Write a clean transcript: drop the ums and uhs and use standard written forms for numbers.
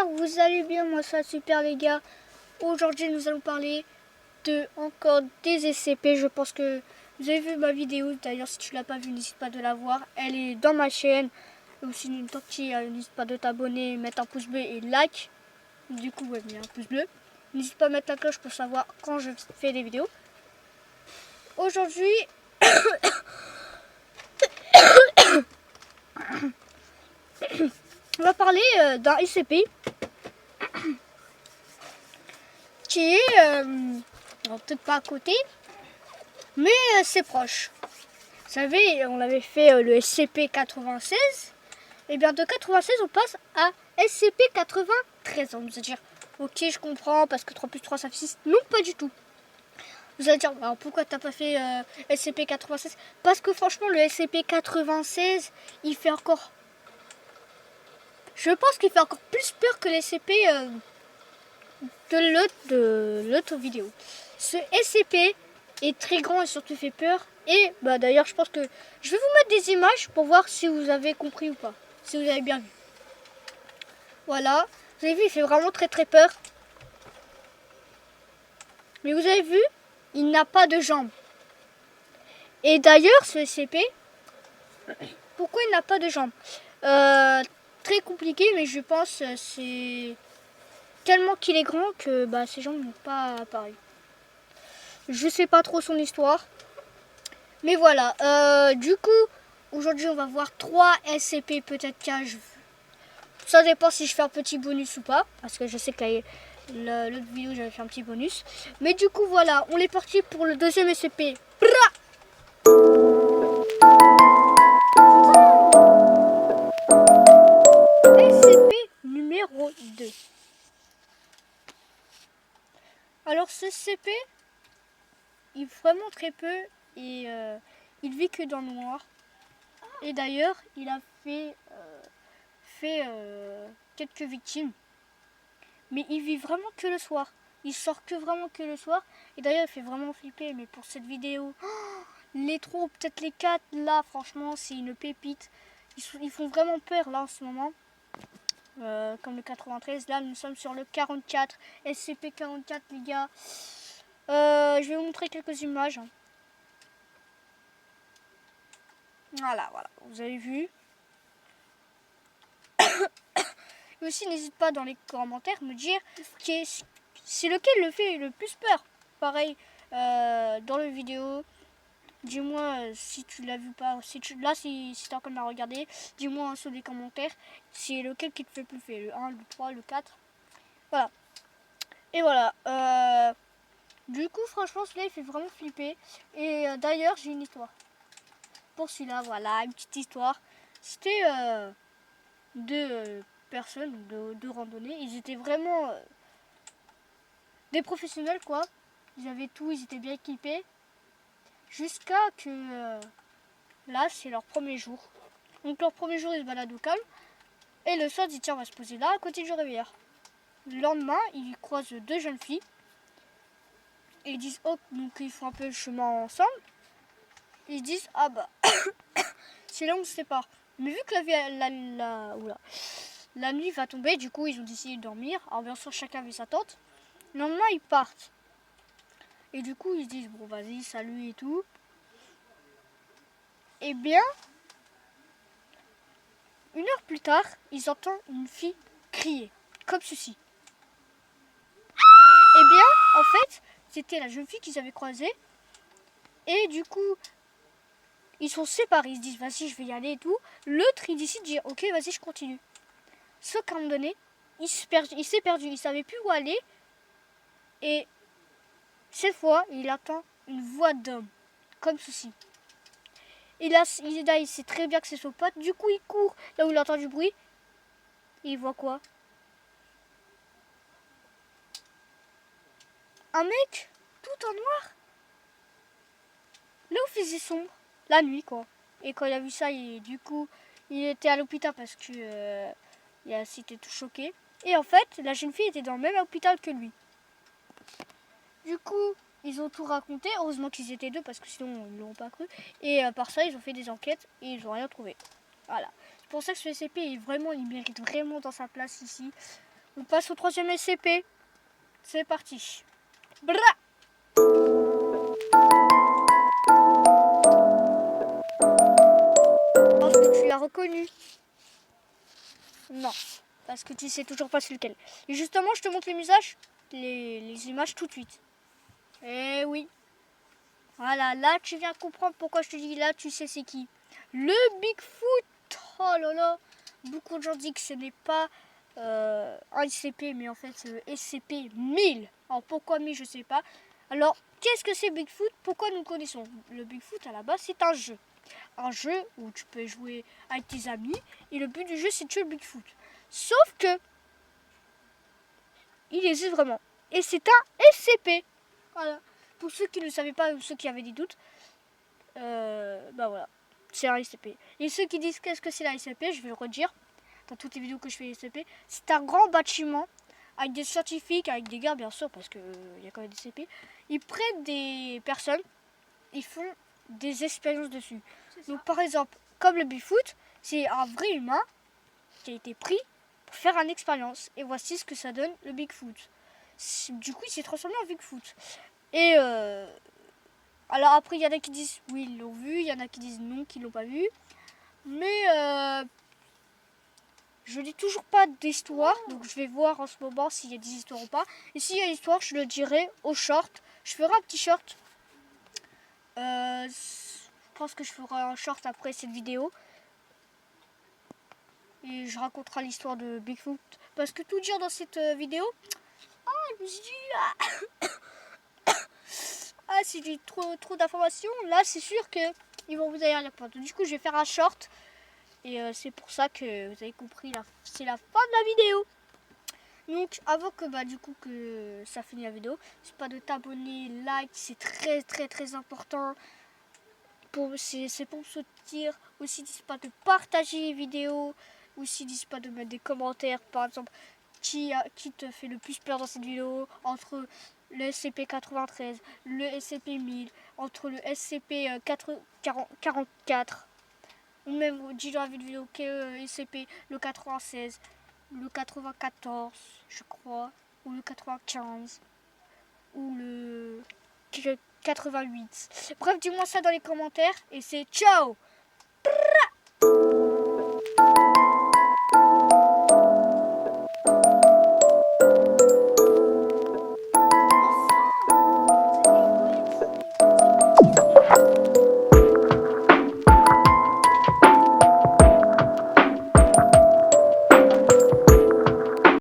j'espère que vous allez bien, moi ça va super les gars. Aujourd'hui nous allons parler de encore des SCP. Je pense que vous avez vu ma vidéo, d'ailleurs si tu l'as pas vue n'hésite pas de la voir. Elle est dans ma chaîne, aussi une tortille, n'hésite pas de t'abonner, mettre un pouce bleu et like. Du coup ouais, mais un pouce bleu. N'hésite pas à mettre la cloche pour savoir quand je fais des vidéos. Aujourd'hui on va parler d'un SCP qui est peut-être pas à côté, mais c'est proche. Vous savez, on avait fait le SCP-96, et bien de 96 on passe à SCP-93. On va dire, ok je comprends, parce que 3 plus 3 ça fait 6. Non, pas du tout. Vous allez dire, alors pourquoi t'as pas fait SCP-96? Parce que franchement le SCP-96, il fait encore... Je pense qu'il fait encore plus peur que le SCP de l'autre vidéo. Ce SCP est très grand et surtout fait peur. Et bah d'ailleurs je pense que je vais vous mettre des images pour voir si vous avez compris ou pas. Si vous avez bien vu. Voilà. Vous avez vu, il fait vraiment très très peur. Mais vous avez vu, il n'a pas de jambes. Et d'ailleurs ce SCP, pourquoi il n'a pas de jambes? Très compliqué, mais je pense c'est tellement qu'il est grand que bah, ses jambes n'ont pas apparu. Je sais pas trop son histoire. Mais voilà, du coup, aujourd'hui on va voir 3 SCP, peut-être 15. Ça dépend si je fais un petit bonus ou pas. Parce que je sais que l'autre vidéo j'avais fait un petit bonus. Mais du coup voilà, on est parti pour le deuxième SCP. SCP numéro 2. Alors ce SCP, il est vraiment très peu et il vit que dans le noir. Et d'ailleurs, il a fait quelques victimes. Mais il vit vraiment que le soir. Il sort que vraiment que le soir. Et d'ailleurs, il fait vraiment flipper. Mais pour cette vidéo, les 3 ou peut-être les 4, là, franchement, c'est une pépite. Ils font vraiment peur, là, en ce moment. Comme le 93. Là, nous sommes sur le 44. SCP-44, les gars. Je vais vous montrer quelques images. Voilà. Vous avez vu. Et aussi, n'hésite pas dans les commentaires me dire c'est lequel le fait le plus peur. Pareil, dans la vidéo, dis-moi si tu l'as vu pas. Si tu es encore à regarder, dis-moi sur les commentaires c'est lequel qui te fait plus peur. Le 1, le 3, le 4. Voilà. Et voilà. Du coup, franchement, celui-là, il fait vraiment flipper. Et d'ailleurs, j'ai une histoire. Pour celui-là, voilà, une petite histoire. C'était deux personnes de randonnée. Ils étaient vraiment des professionnels, quoi. Ils avaient tout, ils étaient bien équipés. Jusqu'à que là, c'est leur premier jour. Donc leur premier jour, ils se baladent au calme. Et le soir, ils disent tiens, on va se poser là, à côté du réveilleur. Le lendemain, ils croisent 2 jeunes filles. Et ils disent oh, donc ils font un peu le chemin ensemble. Et ils disent ah bah, c'est là où on se sépare. Mais vu que la nuit va tomber, du coup, ils ont décidé de dormir. Alors bien sûr, chacun avait sa tente. Le lendemain, ils partent. Et du coup, ils se disent bon, vas-y, salut et tout. Et bien, 1 heure plus tard, ils entendent une fille crier, comme ceci. Et bien, en fait, c'était la jeune fille qu'ils avaient croisée. Et du coup, ils sont séparés. Ils se disent, vas-y, je vais y aller et tout. L'autre, il décide de dire, ok, vas-y, je continue. Sauf qu'à un moment donné, il s'est perdu. Il ne savait plus où aller. Et cette fois, il entend une voix d'homme, comme ceci. Et là, il sait très bien que c'est son pote. Du coup, il court là où il entend du bruit. Et il voit quoi? Un mec tout en noir. Là où il faisait sombre. La nuit, quoi. Et quand il a vu ça, du coup, il était à l'hôpital parce que il était tout choqué. Et en fait, la jeune fille était dans le même hôpital que lui. Du coup, ils ont tout raconté. Heureusement qu'ils étaient 2 parce que sinon, ils ne l'auront pas cru. Et par ça, ils ont fait des enquêtes et ils n'ont rien trouvé. Voilà. C'est pour ça que ce SCP il mérite vraiment dans sa place ici. On passe au 3e SCP. C'est parti. Bra. Est-ce que tu l'as reconnu? Non, parce que tu sais toujours pas c'est lequel. Et justement, je te montre les visages, les images tout de suite. Eh oui. Voilà, là tu viens comprendre pourquoi je te dis là, tu sais c'est qui. Le Bigfoot. Oh là là. Beaucoup de gens disent que ce n'est pas un SCP, mais en fait c'est le SCP-1000. Alors pourquoi 1000, je sais pas. Alors, qu'est-ce que c'est Bigfoot? Pourquoi nous connaissons? Le Bigfoot à la base c'est un jeu. Un jeu où tu peux jouer avec tes amis et le but du jeu c'est de tuer le Bigfoot. Sauf que il existe vraiment. Et c'est un SCP. Voilà. Pour ceux qui ne savaient pas ou ceux qui avaient des doutes, bah voilà, c'est un SCP. Et ceux qui disent qu'est-ce que c'est la SCP, je vais le redire dans toutes les vidéos que je fais SCP, c'est un grand bâtiment avec des scientifiques, avec des gars bien sûr, parce qu'il y a quand même des SCP. Ils prennent des personnes, ils font des expériences dessus. Donc par exemple, comme le Bigfoot, c'est un vrai humain qui a été pris pour faire une expérience. Et voici ce que ça donne le Bigfoot. Du coup, il s'est transformé en Bigfoot. Et alors après, il y en a qui disent oui, ils l'ont vu, il y en a qui disent non, qu'ils l'ont pas vu. Mais je lis toujours pas d'histoire, donc je vais voir en ce moment s'il y a des histoires ou pas. Et s'il y a une histoire, je le dirai au short. Je ferai un petit short. Je pense que je ferai un short après cette vidéo. Et je raconterai l'histoire de Bigfoot. Parce que tout dire dans cette vidéo, je me suis dit, si j'ai trop d'informations, là c'est sûr qu'ils vont vous aller à la pointe. Du coup, je vais faire un short. Et c'est pour ça que vous avez compris, c'est la fin de la vidéo. Donc avant que du coup que ça finisse la vidéo, c'est pas de t'abonner, like, c'est très important. C'est pour me soutenir. Aussi n'hésite pas de partager les vidéos. Aussi n'hésite pas de mettre des commentaires. Par exemple, qui te fait le plus peur dans cette vidéo entre le SCP-93, le SCP-1000, entre le SCP-44, ou même dis dans la vidéo SCP le 96, le 94, je crois, ou le 95, ou le 88. Bref, dis-moi ça dans les commentaires et c'est ciao!